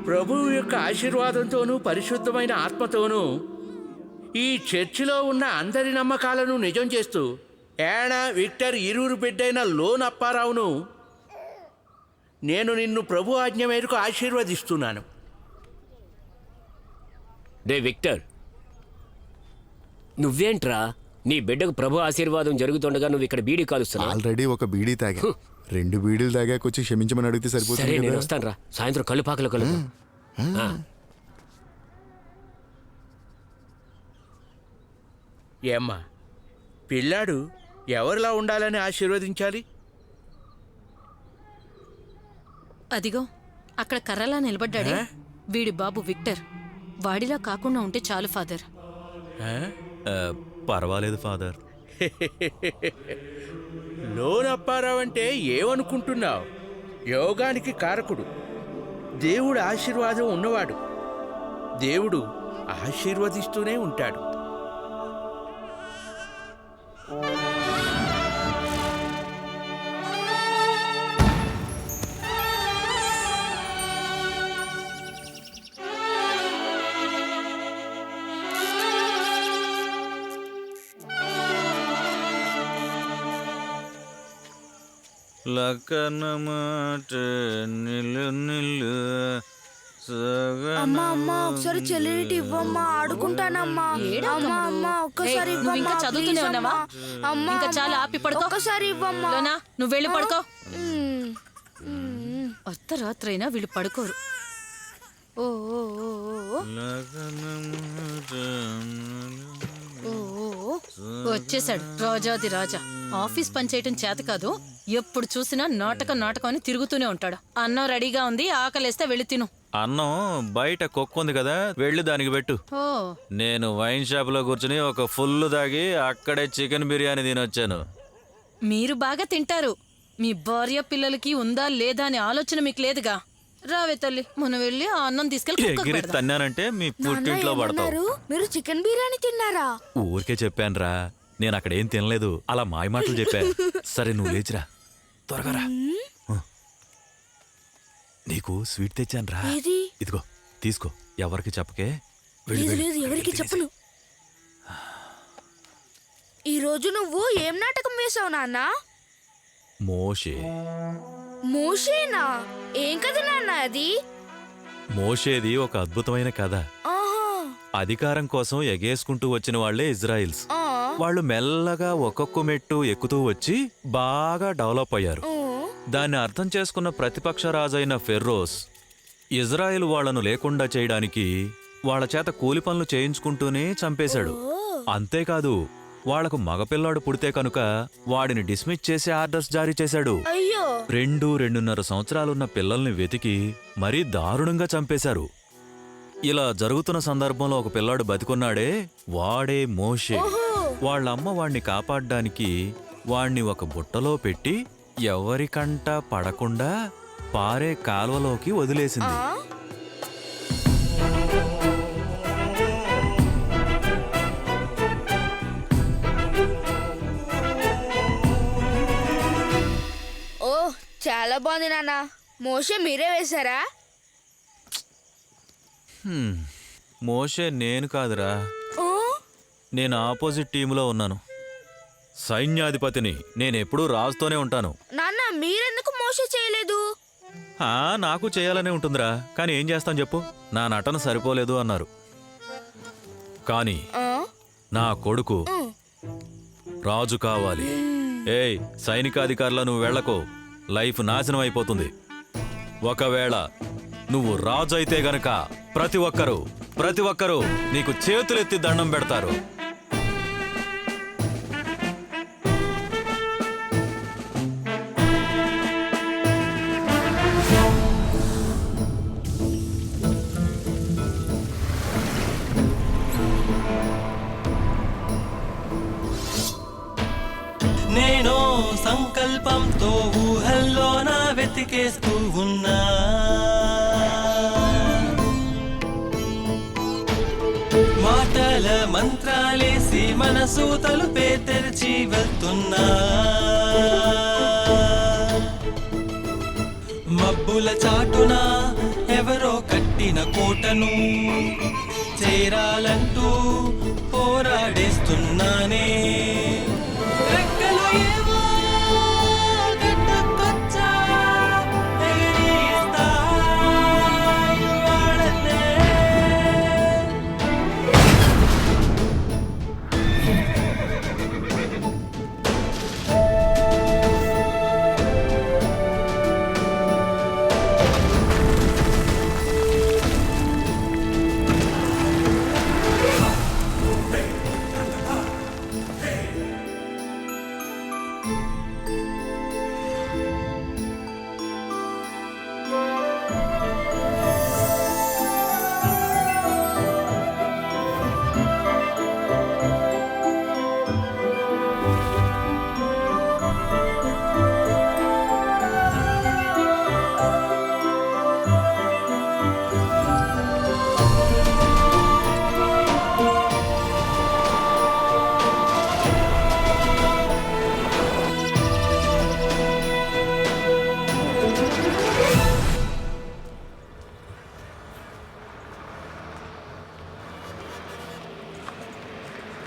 ప్రభువు యొక్క ఆశీర్వాదంతోనూ పరిశుద్ధమైన ఆత్మతోనూ ఈ చర్చిలో ఉన్న అందరి నమ్మకాలను నిజం చేస్తూ యానా, విక్టర్ ఇరువురు బిడ్డైన లోన్ అప్పారావును నేను నిన్ను ప్రభు ఆజ్ఞ మేరకు ఆశీర్వదిస్తున్నాను. డే విక్టర్, నువ్వేంట్రా నీ బిడ్డకు ప్రభు ఆశీర్వాదం జరుగుతుండగా నువ్వు ఇక్కడ బీడీ కాలుస్తున్నావు? ఆల్రెడీ ఒక బీడీ తాగా, 2 బీడీలు తాగాకొచ్చి క్షమించమని అడిగితే సరే సరిపోతుంది నేను కదా. వస్తాను రా, సాయంత్రం కళ్ళు కలుపు. ఏమ్మా, పిల్లాడు ఎవరిలా ఉండాలని ఆశీర్వదించాలి? అదిగో అక్కడ కర్రలా నిలబడ్డాడే వీడి బాబు విక్టర్. వాడిలా కాకుండా ఉంటే చాలు ఫాదర్. పర్వాలేదు ఫాదర్. లోన్ అప్పారావు అంటే ఏమనుకుంటున్నావు? యోగానికి కారకుడు, దేవుడు ఆశీర్వాదం ఉన్నవాడు. దేవుడు ఆశీర్వదిస్తూనే ఉంటాడు. లక్కనమాట నిల్లు నిల్లు అమ్మా అమ్మా ఒకసారి చెల్లిటి ఇవ్వమ్మా, ఆడుకుంటానమ్మా. అమ్మా అమ్మా ఒక్కసారి నువ్వు ఇంకా చదువుతూనే ఉన్నావా? ఇంకా చాలా ఆపి పడుకో. ఒక్కసారి ఇవ్వమ్మా. లోనా, నువ్వు వెళ్ళి పడుకో. అర్ధరాత్రైనా వీళ్ళు పడుకోరు. ఓ ఓ ఓ ఓ ఓ ఓ వచ్చేసాడు రాజాది రాజా. ఆఫీస్ పని చేయటం చేత కాదు, ఎప్పుడు చూసినా నాటకం అని తిరుగుతూనే ఉంటాడు. అన్నం రెడీగా ఉంది, ఆకలేస్తే వెళ్ళి తిను. అన్నం బయట కుక్కుంది కదా, వెళ్ళి దానికి పెట్టు. ఓ నేను వైన్ షాప్ లో కూర్చుని ఒక ఫుల్ దాగి అక్కడే చికెన్ బిర్యానీ తినొచ్చాను. మీరు బాగా తింటారు, మీ భార్య పిల్లలకి ఉందా లేదా అనే ఆలోచన మీకు లేదుగా. రావే తల్లి, మనం వెళ్ళి ఆ అన్నం తీసుకెళ్ళి కుక్కకు ఎగిరి పెడదాం. తన్నానంటే మీ పుట్టింట్లో పడతావు. మీరు చికెన్ బిర్యానీ తిన్నారా? ఊరికే చెప్పానురా, నేను అక్కడేం తినలేదు, అలా మాయ మాటలు చెప్పా. సరే నువ్వు లేచిరా, త్వరగా రా. నీకు స్వీట్ తెచ్చాను రా, ఇదిగో తీసుకో. ఎవరికి చెప్పకే. ఎవరికి చెప్పను. ఈ రోజు నువ్వు ఏం నాటకం వేసావు నాన్న? మోషే. మోషేనా? ఏం కథ నాన్న అది? మోషేది ఒక అద్భుతమైన కథ. అధికారం కోసం ఎగేసుకుంటూ వచ్చిన వాళ్లే ఇజ్రాయిల్స్. వాళ్ళు మెల్లగా ఒక్కొక్క మెట్టు ఎక్కుతూ వచ్చి బాగా డెవలప్ అయ్యారు. దాన్ని అర్థం చేసుకున్న ప్రతిపక్ష రాజైన ఫెర్రోస్ ఇజ్రాయెల్ వాళ్లను లేకుండా చేయడానికి వాళ్ల చేత కూలి పనులు చేయించుకుంటూనే చంపేశాడు. అంతేకాదు, వాళ్లకు మగపిల్లాడు పుడితే కనుక వాడిని డిస్మిస్ చేసే ఆర్డర్స్ జారీ చేశాడు. 2-2.5 సంవత్సరాలున్న పిల్లల్ని వెతికి మరీ దారుణంగా చంపేశారు. ఇలా జరుగుతున్న సందర్భంలో ఒక పిల్లాడు బతికున్నాడే, వాడే మోషే. వాళ్ళమ్మ వాణ్ణి కాపాడ్డానికి వాణ్ణి ఒక బుట్టలో పెట్టి ఎవరికంట పడకుండా పారే కాల్వలోకి వదిలేసింది. ఓ చాలా బాగుంది నాన్న. మోషే మీరే వేశారా? మోషే నేను కాదురా, నేను ఆపోజిట్ టీములో ఉన్నాను. సైన్యాధిపతిని. నేనెప్పుడూ రాజుతోనే ఉంటాను. నాన్న మీరెందుకు మోషే చేయలేదు? నాకు చేయాలనే ఉంటుందిరా, కానీ ఏం చేస్తాను చెప్పు, నా నటన సరిపోలేదు అన్నారు. కానీ నా కొడుకు రాజు కావాలి. ఏయ్ సైనికాధికారుల, నువ్వు వెళ్ళకో, లైఫ్ నాశనం అయిపోతుంది. ఒకవేళ నువ్వు రాజు అయితే గనక ప్రతి ఒక్కరూ నీకు చేతులెత్తి దండం పెడతారు. నేను సంకల్పంతో ఊహల్లోన వెతికేస్తూ ఉన్నా, మాటల మంత్రాలేసి మనసు తలుపే తెరిచి వెళ్తున్నా. మబ్బుల చాటున ఎవరో కట్టి కట్టిన కోటను చేరాలంటూ పోరాడేస్తున్నానే రెక్కలు ఏవో గట్టుకొచ్చా, ఎగిరేస్తా ఇవాళనే.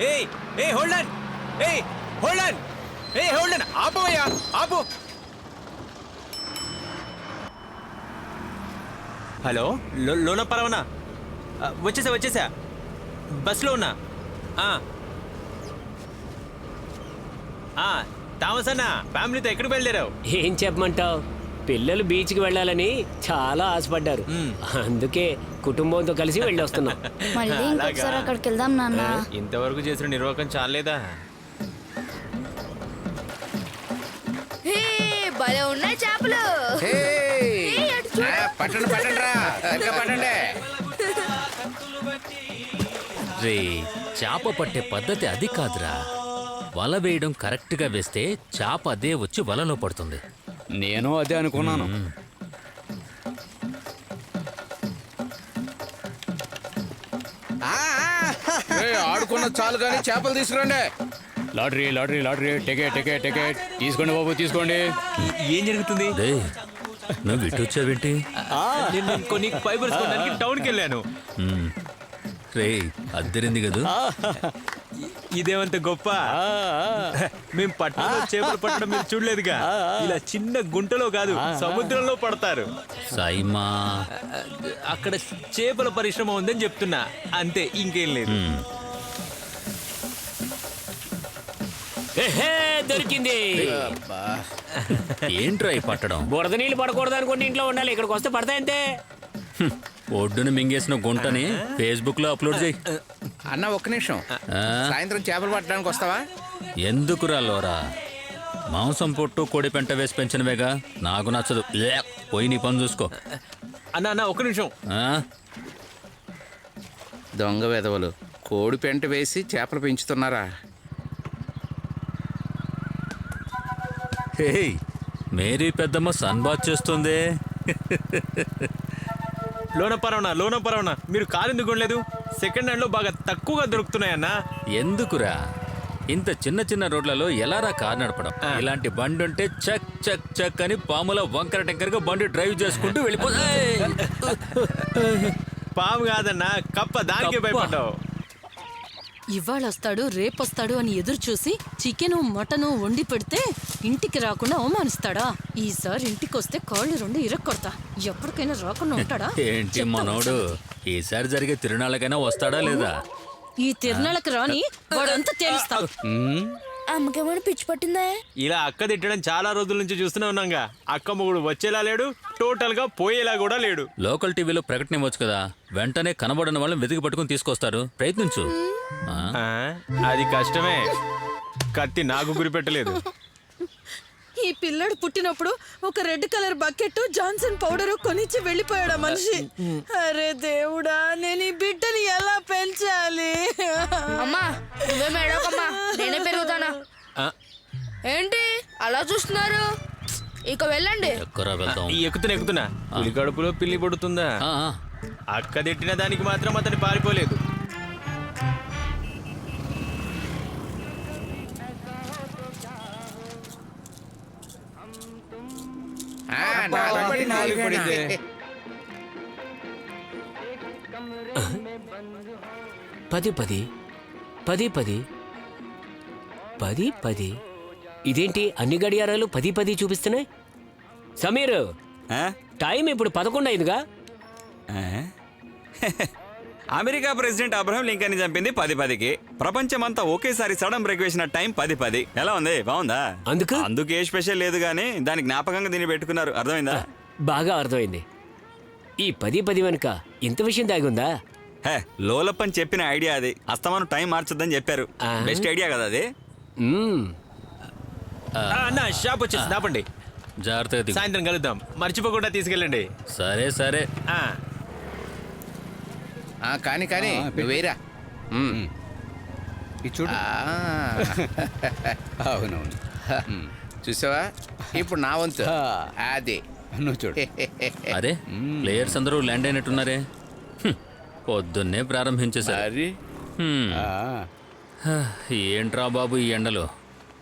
ఏయ్ ఏయ్ హోల్డ్ ఆన్ ఏయ్ హోల్డ్ ఆన్ ఏయ్ హోల్డ్ ఆన్ ఆపవయ్యా ఆపు. హలో లోన పరవనా వచ్చేసా బస్లో ఉన్నా. థామస్ అన్న ఫ్యామిలీతో ఎక్కడికి బయలుదేరావు? ఏం చెప్పమంటావు, పిల్లలు బీచ్కి వెళ్ళాలని చాలా ఆశపడ్డారు. అందుకే కుటుంబంతో కలిసి వెళ్ళి వస్తున్నాం. మళ్ళీ ఇంకొకసారి అక్కడికి వెళ్దాం నాన్న. ఇంతవరకు చేసిన నిర్వాహకం చాలేదా? హే, భలే ఉన్నాయి చేపలు. పట్టండి పట్టండి రా, పట్టండి. రే, చేప పట్టే పద్ధతి అది కాదురా. వల వేయడం కరెక్ట్గా వేస్తే చేప అదే వచ్చి వలలో పడుతుంది. నేను అదే అనుకున్నాను. ఆడుకున్న చాలు కానీ చేపలు తీసుకురండి. Lottery lottery lottery, ticket ticket ticket తీసుకోండి బాబు, తీసుకోండి. ఏం జరుగుతుంది? రే, నువ్వు ఇటు వచ్చావేంటి? నేను కొన్ని ఫైబర్స్ కొనడానికి టౌన్కి వెళ్ళాను. రే, అద్దరింది కదా. ఇదేమంత గొప్ప? మేము పట్టణంలో చేపలు పట్టడం మీరు చూడలేదుగా. ఇలా చిన్న గుంటలో కాదు, సముద్రంలో పడతారు. సాయిమా, అక్కడ చేపల పరిశ్రమ ఉందని చెప్తున్నా, అంతే, ఇంకేం లేదు. ఎహే, దొరికింది. ఏంట్రా ఈ పట్టడం? బురద నీళ్ళు పడకూడదు అనుకుంటే ఇంట్లో ఉండాలి, ఇక్కడికి వస్తే పడతాయంతే. ఒడ్డును మింగేసిన గుంటని ఫేస్బుక్ లో అప్లోడ్ చేయి. అన్న ఒక్క నిమిషం, సాయంత్రం చేపలు పట్టడానికి వస్తావా? ఎందుకురా లోరా? మాంసం పొట్టు కోడి పెంట వేసి పెంచినవేగా, నాకు నచ్చదు. పోయి నీ పని చూసుకో. అన్న ఒక్క నిమిషం. దొంగ వెధవలు కోడి పెంట వేసి చేపలు పెంచుతున్నారా? హే, మేరీ పెద్దమ్మ సన్ బాత్ చేస్తుంది. లోన పరవనా మీరు కారు ఎందుకు కొనలేదు? సెకండ్ హ్యాండ్ లో బాగా తక్కువగా దొరుకుతున్నాయన్నా. ఎందుకురా? ఇంత చిన్న చిన్న రోడ్లలో ఎలారా కారు నడపడం? ఇలాంటి బండి ఉంటే చక్ చక్ చక్ అని పాముల వంకర టెంకర్గా బండి డ్రైవ్ చేసుకుంటూ వెళ్ళిపోతా. పాము కాదన్నా, కప్ప, దానికే భయపడ్డావు. ఇవాళ వస్తాడు రేపొస్తాడు అని ఎదురు చూసి చికెను మటను వండి పెడితే ఇంటికి రాకుండా అవమానిస్తాడా? ఈసారి ఇంటికి వస్తే కాళ్ళు రెండు ఇరక్కొడతా. ఎప్పటికైనా రాకుండా ఉంటాడా? ఏంటి మనోడు, ఈసారి జరిగే తిరునాళ్ళకైనా వస్తాడా లేదా? ఈ తిరునాళ్ళకి రాని వాడంతా తేలుస్తా. అమ్మకేమైనా పిచ్చి పట్టిందే? ఇలా అక్క తిట్టడం చాలా రోజుల నుంచి చూస్తూనే ఉన్నాగా. అక్క మొగుడు వచ్చేలా లేడు, టోటల్ గా పోయేలా కూడా లేడు. లోకల్ టీవీలో ప్రకటన ఇవ్వచ్చు కదా, వెంటనే కనబడిన వాళ్ళని వెతికి పట్టుకుని తీసుకొస్తారు. ప్రయత్నించు. అది కష్టమే, కత్తి నాకు గురిపెట్టలేదు. ఈ పిల్లడు పుట్టినప్పుడు ఒక red colour bucket Johnson powder కొనిచ్చి వెళ్ళిపోయాడు మనిషి. అరే దేవుడా, నేను ఈ బిడ్డని ఎలా పెంచాలి? అమ్మా, నువ్వే మేడకమ్మా, నేనే పెరుగుతానా? ఏంటి అలా చూస్తున్నారు? ఇక వెళ్ళండి. ఎక్కరా వెళ్తాం? ఎక్కుతున్నా. పులి కడుపులో పిల్లి పడుతుందా? అక్క తిట్టిన దానికి మాత్రం అతను పారిపోలేదు. పది పది పది పది పది పది ఇదేంటి అన్ని గడియారాలు 10 చూపిస్తున్నాయి? సమీర్, టైం ఇప్పుడు 11 అయిందిగా. అమెరికా ప్రెసిడెంట్ అబ్రహం లింకన్ చంపింది 10:10కి. ప్రపంచమంతా ఒకేసారి సడన్ బ్రేక్ వేసిన టైం 10:10. ఎలా ఉంది? బాగుందా? అందుకే స్పెషల్ లేదు గానీ దాని జ్ఞాపకంగా దీన్ని పెట్టుకున్నారు. అర్థమైందా? బాగా అర్థమైంది. ఈ 10 వెనుక ఇంత విషయం దాగి ఉందా? హే, లోలప్పని చెప్పిన ఐడియా అది. అస్తమానం టైం మార్చొద్దని చెప్పారు. బెస్ట్ ఐడియా కదా అది. అన్న షాప్ వచ్చేసి దాపండి. జాగ్రత్తగా దిగు. సాయంత్రం కలుద్దాం. మర్చిపోకుండా తీసుకెళ్ళండి. సరే సరే. కానీ కానీ వేరా చూడు. అవునవును, చూసావా? ఇప్పుడు నా వంతు. అదే నువ్వు చూడు. అరే, ప్లేయర్స్ అందరూ ల్యాండ్ అయినట్టున్నారే. పొద్దున్నే ప్రారంభించేశారు. ఏంట్రా బాబు ఈ ఎండలో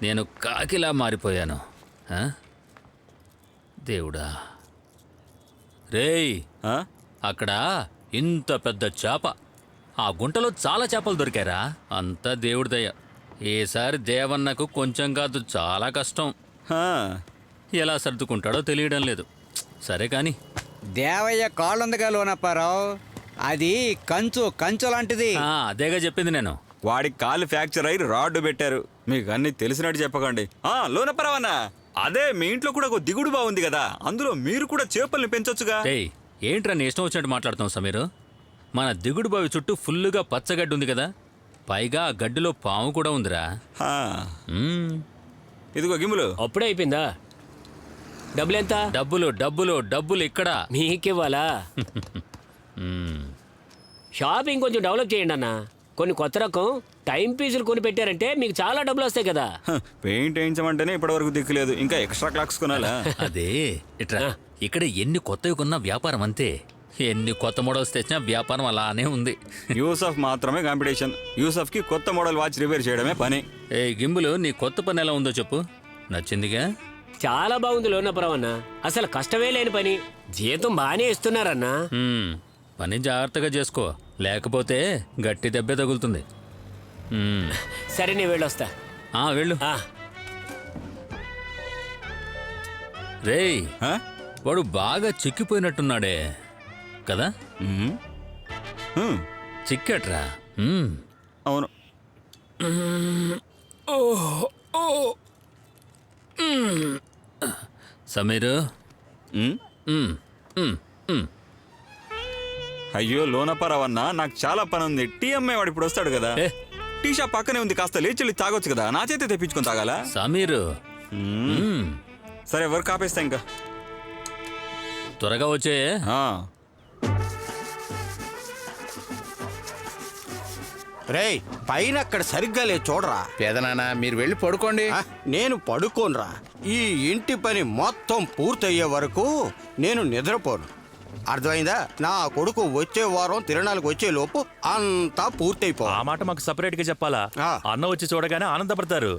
నేను కాకిలా మారిపోయాను. దేవుడా. రేయ్, అక్కడ ఇంత పెద్ద చేప, ఆ గుంటలో చాలా చేపలు దొరికారా? అంతా దేవుడి దయ. ఈసారి దేవన్నకు కొంచెం కాదు చాలా కష్టం. ఎలా సర్దుకుంటాడో తెలియడం లేదు. సరే కాని దేవయ్య కాళ్ళుందగా లోనప్పారావు, అది కంచు లాంటిది. అదేగా చెప్పింది నేను. వాడికి కాలు ఫ్రాక్చర్ అయ్యి రాడ్డు పెట్టారు. మీకు అన్ని తెలిసినట్టు చెప్పకండి. లోనపరావన్నా, అదే మీ ఇంట్లో కూడా ఒక దిగుడు బాగుంది కదా, అందులో మీరు కూడా చేపల్ని పెంచొచ్చుగా. ఏంట్రా నీ ఇష్టం వచ్చినట్టు మాట్లాడుతాం సమీరు? మన దిగుడు బావి చుట్టూ ఫుల్లుగా పచ్చగడ్డి ఉంది కదా, పైగా ఆ గడ్డిలో పాము కూడా ఉందిరా. ఇదిగో గిమ్ములు. అప్పుడే అయిపోయిందా? డబ్బులెంత? డబ్బులు డబ్బులు డబ్బులు ఇక్కడ మీకివ్వాలా? షాపింగ్ కొంచెం డెవలప్ చేయండి అన్న. కొన్ని కొత్త రకం టైం పీసులు కొని పెట్టారంటే మీకు చాలా డబ్బులు వస్తాయి కదా. పెయింట్ వేయించమంటేనే ఇప్పటివరకు దిక్కులేదు, ఇంకా ఎక్స్ట్రా క్లాక్స్ కొనాలా? అదే ఇట్రా, ఇక్కడ ఎన్ని కొత్తవి కొన్నా వ్యాపారం అంతే. ఎన్ని కొత్త మోడల్స్ తెచ్చినా వ్యాపారం అలానే ఉంది. యూసఫ్ మాత్రమే కాంపిటీషన్. యూసఫ్ కి కొత్త మోడల్ వాచ్ రిపేర్ చేయడమే పని. గింబులు, నీ కొత్త పని ఎలా ఉందో చెప్పు. నచ్చిందిగా? చాలా బాగుంది లోనపురం అన్న. అసలు కష్టమే లేని పని, జీతం బాగానే ఇస్తున్నారన్నా. పని జాగ్రత్తగా చేసుకో, లేకపోతే గట్టి దెబ్బే తగులుతుంది. సరే నేను వెళ్ళొస్తా. వెళ్ళు. రేయ్, వాడు బాగా చిక్కిపోయినట్టున్నాడే కదా? చిక్కట్రా. అవును. సమీరు, అయ్యో లోనపరావన్నా, నాకు చాలా పని ఉంది. టీ అమ్మాయి వాడు ఇప్పుడు వస్తాడు కదా. టీ షాప్ పక్కనే ఉంది, కాస్త లేచి తాగొచ్చు కదా. నా చేతే తెప్పించుకొని తాగాలా? సమీరు, సరే వర్క్ ఆపేస్తా, ఇంకా త్వరగా వచ్చే. రేయ్, పైన అక్కడ సరిగ్గా లేదు చూడరా. పేదనాన్న, మీరు వెళ్ళి పడుకోండి. నేను పడుకోనరా. ఈ ఇంటి పని మొత్తం పూర్తయ్యే వరకు నేను నిద్రపోను. అర్థమైందా? నా కొడుకు వచ్చే వారం తిరణాలకు వచ్చే లోపు అంతా పూర్తయిపో. ఆ మాట మాకు సపరేట్ గా చెప్పాలా? అన్న వచ్చి చూడగానే ఆనందపడతారు.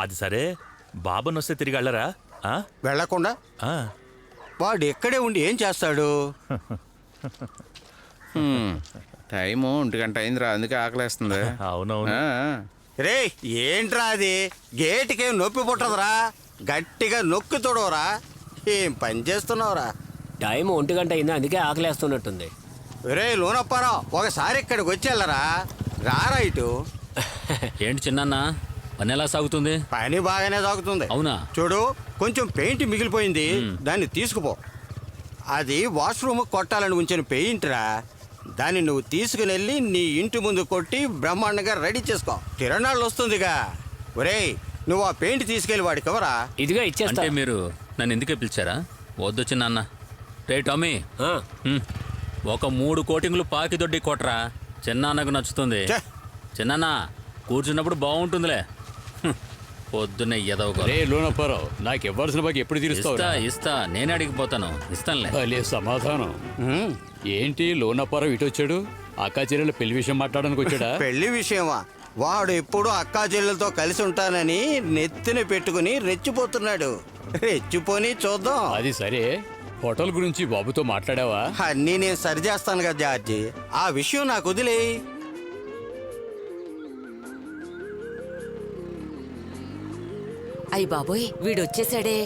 అది సరే, బాబుని వస్తే తిరిగి వెళ్ళరా? వెళ్ళకుండా వాడు ఎక్కడే ఉండి ఏం చేస్తాడు? టైము 1 గంట అయిందిరా, అందుకే ఆకలేస్తుంది. అవునవును. రే, ఏంట్రా అది? గేటుకేం నొప్పి పుట్టదురా, గట్టిగా నొక్కి తోడవరా. ఏం పని చేస్తున్నావురా? టైం 1 గంట అయింది, అందుకే ఆకలేస్తున్నట్టుంది. రే లోనప్పారా, ఒకసారి ఇక్కడికి వచ్చేళ్ళరా. రారా ఇటు. ఏంటి చిన్న పని ఎలా సాగుతుంది? పని బాగానే సాగుతుంది. అవునా? చూడు, కొంచెం పెయింట్ మిగిలిపోయింది, దాన్ని తీసుకుపో. అది వాష్రూమ్ కొట్టాలని ఉంచిన పెయింట్ రా. దాన్ని నువ్వు తీసుకుని వెళ్ళి నీ ఇంటి ముందు కొట్టి బ్రహ్మాండంగా రెడీ చేసుకో. తిరణాళ్ళు వస్తుందిగా. ఒరేయ్, నువ్వు ఆ పెయింట్ తీసుకెళ్ళి వాడికి ఎవరా? ఇదిగా ఇచ్చేస్తా. అంటే మీరు నన్ను ఎందుకే పిలిచారా? వద్దు చిన్న. రే టామీ, ఒక 3 కోటింగ్లు పాకిదొడ్డి కొట్రా. చిన్నాన్నకు నచ్చుతుంది. చిన్న కూర్చున్నప్పుడు బాగుంటుందిలే. పొద్దున్నే ఎదవగా. రే లోనప్పారావు, నాకు ఇవ్వాల్సిన బాకి ఎప్పుడు తీరుస్తావు? ఇస్తా, నేనే అడిగిపోతాను. ఇస్తానులే. సమాధానం ఏంటి? లోనప్పారావు ఇటు వచ్చాడు. అక్కా చెల్లెల పెళ్లి విషయం మాట్లాడడానికి వచ్చాడా? పెళ్లి విషయమా? వాడు ఎప్పుడు అక్కా చెల్లెలతో కలిసి ఉంటానని నెత్తిన పెట్టుకుని రెచ్చిపోతున్నాడు. రెచ్చిపోని చూద్దాం. అది సరే, హోటల్ గురించి బాబుతో మాట్లాడావా? అన్నీ నేను సరి చేస్తాను కదా జార్జి, ఆ విషయం నాకు వదిలే. అయ్య బాబోయ్, వీడొచ్చేసాడే.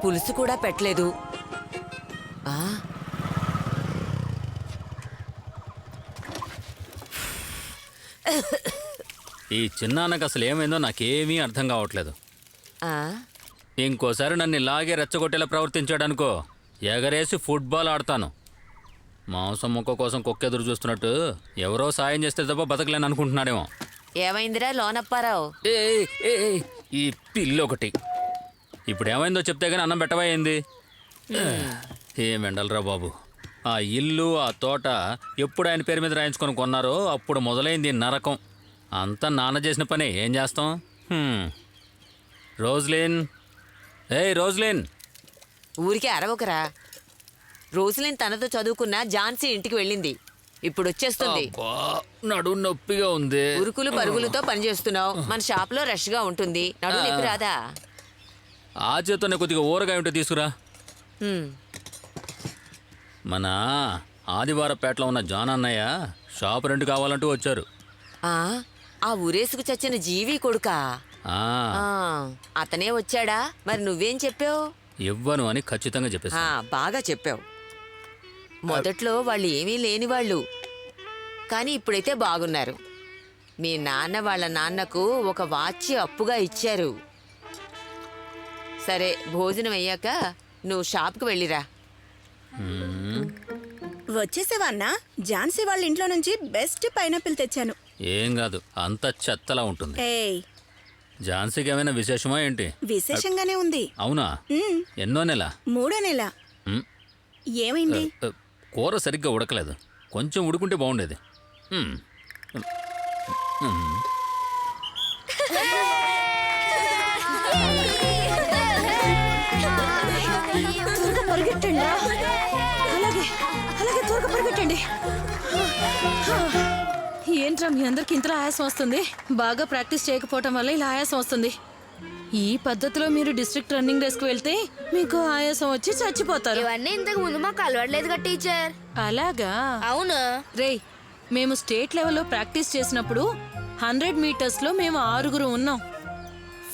పులుసు కూడా పెట్టలేదు. ఆ ఈ చిన్నాన్నకు అసలు ఏమైందో నాకేమీ అర్థం కావట్లేదు. ఆ ఇంకోసారి నన్ను ఇలాగే రెచ్చగొట్టేలా ప్రవర్తించాడనుకో, ఎగరేసి ఫుట్బాల్ ఆడతాను. మాంసం ముక్క కోసం కుక్కెదురు చూస్తున్నట్టు ఎవరో సాయం చేస్తే తప్ప బతకలేను అనుకుంటున్నాడేమో. ఏమైందిరా లోనప్పారావు? ఈ పిల్లి ఒకటి ఇప్పుడు ఏమైందో చెప్తే గానీ అన్నం పెట్టవా ఏంది? ఏం ఎండలరా బాబు. ఆ ఇల్లు ఆ తోట ఎప్పుడు ఆయన పేరు మీద రాయించుకొని కొన్నారో అప్పుడు మొదలైంది నరకం. అంతా నాన్న చేసిన పని, ఏం చేస్తాం? Roslin, Roslin. ఊరికే అరవకరా. రోజులేని తనతో చదువుకున్న ఝాన్సీ ఇంటికి వెళ్ళింది. ఇప్పుడు వచ్చేస్తుంది. నడుము నొప్పిగా ఉంది. ఉరుకులు పరుగులతో పనిచేస్తున్నావు. మన షాప్ లో రష్ గా ఉంటుంది. నడుము నొప్పి రాదా? ఆ చేతోనే కొద్దిగా ఊరగాయ ఉంటే తీసుకురా. మన ఆదివారపేటలో ఉన్న జాన్ అన్నయ్య షాప్ రెంట్ కావాలంటూ వచ్చారు. ఆ ఊరేసుకు చచ్చిన జీవి కొడుకా? అతనే వచ్చాడా? మరి నువ్వేం చెప్పావు? ఇవ్వను అని ఖచ్చితంగా చెప్పేసి. బాగా చెప్పావు. మొదట్లో వాళ్ళు ఏమీ లేని వాళ్ళు, కానీ ఇప్పుడైతే బాగున్నారు. మీ నాన్న వాళ్ళ నాన్నకు ఒక వాచ్ అప్పుగా ఇచ్చారు. సరే, భోజనం అయ్యాక నువ్వు షాప్కి వెళ్ళిరా. వచ్చేసావా అన్నా? ఝాన్సీ వాళ్ళ ఇంట్లో నుంచి బెస్ట్ పైనాపిల్ తెచ్చాను. ఏం కాదు, అంత చెత్తలా ఉంటుంది. ఏయ్, ఝాన్సీకి ఏమైనా విశేషమా ఏంటి? విశేషంగానే ఉంది. అవునా? ఎన్నో నెల? 3వ నెల. ఏమైంది? కూర సరిగ్గా ఉడకలేదు. కొంచెం ఉడుకుంటే బాగుండేది. పరిగెట్టండి. అలాగే అలాగే త్వరగా పరిగెట్టండి. ఏంట్రా మీ అందరికి ఇంతలో ఆయాసం వస్తుంది? బాగా ప్రాక్టీస్ చేయకపోవటం వల్ల ఇలా ఆయాసం వస్తుంది. ఈ పద్ధతిలో మీరు డిస్ట్రిక్ట్ రన్నింగ్ రేస్కి వెళ్తే మీకు ఆయాసం వచ్చి చచ్చిపోతారు. ఇవన్నీ ఇంతకు ముందు మాకు అలవాట్లేదుగా టీచర్. అలాగా? అవును రేయ్, మేము స్టేట్ లెవెల్లో ప్రాక్టీస్ చేసినప్పుడు 100 మీటర్స్లో మేము 6 ఉన్నాం.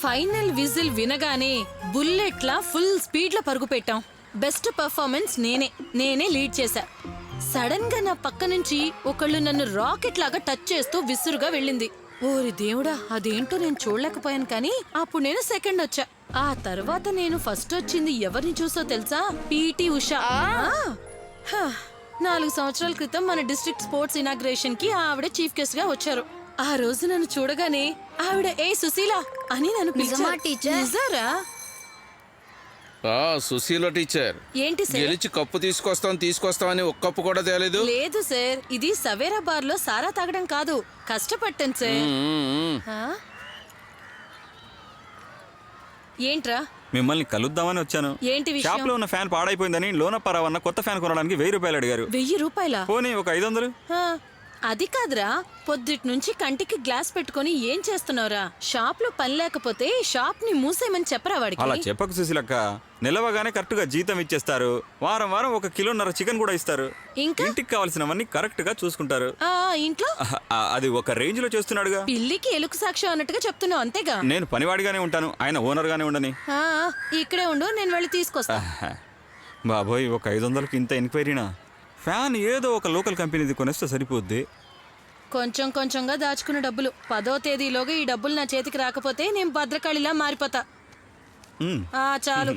ఫైనల్ విజిల్ వినగానే బుల్లెట్లా ఫుల్ స్పీడ్లో పరుగు పెట్టాం. బెస్ట్ పర్ఫార్మెన్స్ నేనే లీడ్ చేశా. సడన్ గా నా పక్క నుంచి ఒకళ్ళు నన్ను రాకెట్ లాగా టచ్ చేస్తూ విసురుగా వెళ్ళింది. ఓరి దేవుడా, అదేంటో నేను చూడలేకపోయాను, కానీ అప్పుడు నేను సెకండ్ వచ్చా. ఆ తర్వాత నేను ఫస్ట్ వచ్చింది ఎవరిని చూసో తెలుసా? పీటీ ఉషా. 4 సంవత్సరాల క్రితం మన డిస్ట్రిక్ట్ స్పోర్ట్స్ ఇనాగ్రేషన్ కి ఆవిడ చీఫ్ గెస్ట్ గా వచ్చారు. ఆ రోజు నన్ను చూడగానే ఆవిడ ఏ సుశీల అని నన్ను పిలిచారా? సుశీల టీచర్, ఏంటి సార్? గెలిచి కప్పు తీసుకొస్తామని ఒక కప్పు కూడా తేలేదు. లేదు సార్, ఇది సవేరా బార్ లో సారా తాగడం కాదు, కష్టపట్టాను సార్. ఏంట్రా? మిమ్మల్ని కలుద్దామని వచ్చాను. ఏంటి విషయం? షాప్ లో ఉన్న ఫ్యాన్ పాడైపోయిందని లోనప్పారావు అన్న కొత్త ఫ్యాన్ కొనడానికి 1000 రూపాయలు అడిగారు. 1000 రూపాయలా? పోనీ ఒక 500. అది కాదురా, పొద్దుటి నుంచి కంటికి గ్లాస్ పెట్టుకొని ఏం చేస్తున్నావురా? షాప్ లో పని లేకపోతే షాప్ ని మూసేయమని చెప్పరా వాడికి? అలా చెప్పకు సుశీలక్క, నిలవగానే కరెక్ట్ గా జీతం ఇచ్చేస్తారు. వారం 1 కిలోన్నర చికెన్ కూడా ఇస్తారు. ఇంకా ఇంటికి కావాల్సినవన్నీ కరెక్ట్ గా చూసుకుంటారు. ఇంట్లో అది ఒక రేంజ్ లో చేస్తున్నాడుగా. పిల్లికి ఎలుక సాక్ష్యం అన్నట్టుగా చెప్తున్నావు అంతేగా? నేను పనివాడిగానే ఉంటాను, ఆయన ఓనర్ గానే ఉండని. ఇక్కడే ఉండు, నేను వెళ్ళి తీసుకొస్తా. బాబోయ్, ఒక 500కి ఇంత ఎంక్వైరీనా? ఫ్యాన్ ఏదో ఒక లోకల్ కంపెనీది కొనేస్తే సరిపోద్ది. కొంచెం కొంచెంగా దాచుకున్న డబ్బులు 10వ తేదీలోగా ఈ డబ్బులు నా చేతికి రాకపోతే నేను భద్రకాళిలా మారిపోతా. చాలు.